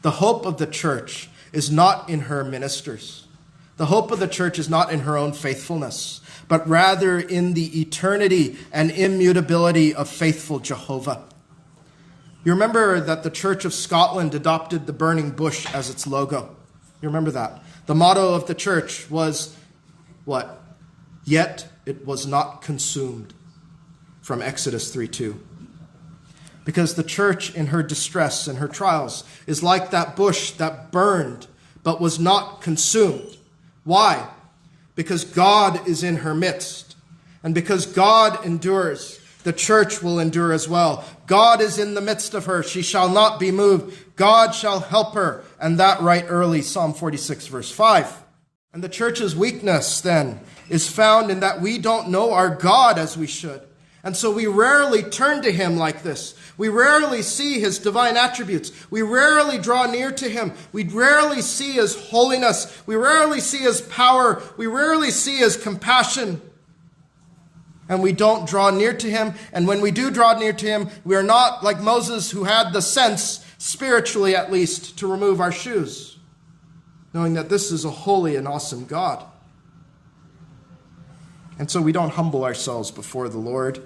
The hope of the church is not in her ministers. The hope of the church is not in her own faithfulness, but rather in the eternity and immutability of faithful Jehovah. You remember that the Church of Scotland adopted the burning bush as its logo. You remember that? The motto of the church was what? Yet it was not consumed, from Exodus 3:2. Because the church in her distress and her trials is like that bush that burned but was not consumed. Why? Because God is in her midst. And because God endures, the church will endure as well. God is in the midst of her. She shall not be moved. God shall help her. And that right early, Psalm 46, verse 5. And the church's weakness, then, is found in that we don't know our God as we should. And so we rarely turn to him like this. We rarely see his divine attributes. We rarely draw near to him. We rarely see his holiness. We rarely see his power. We rarely see his compassion. And we don't draw near to him. And when we do draw near to him, we are not like Moses, who had the sense, spiritually at least, to remove our shoes, knowing that this is a holy and awesome God. And so we don't humble ourselves before the Lord.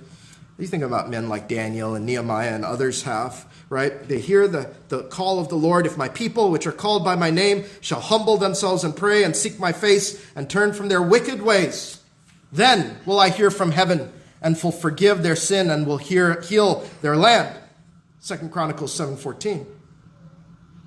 You think about men like Daniel and Nehemiah and others have, right? They hear the call of the Lord. If my people, which are called by my name, shall humble themselves and pray and seek my face and turn from their wicked ways, then will I hear from heaven and will forgive their sin and will heal their land. 2 Chronicles 7:14.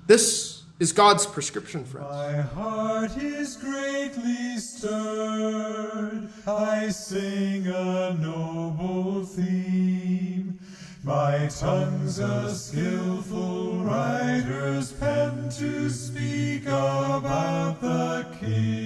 This is God's prescription, friends. My heart is greatly stirred. I sing a noble theme. My tongue's a skillful writer's pen to speak about the King.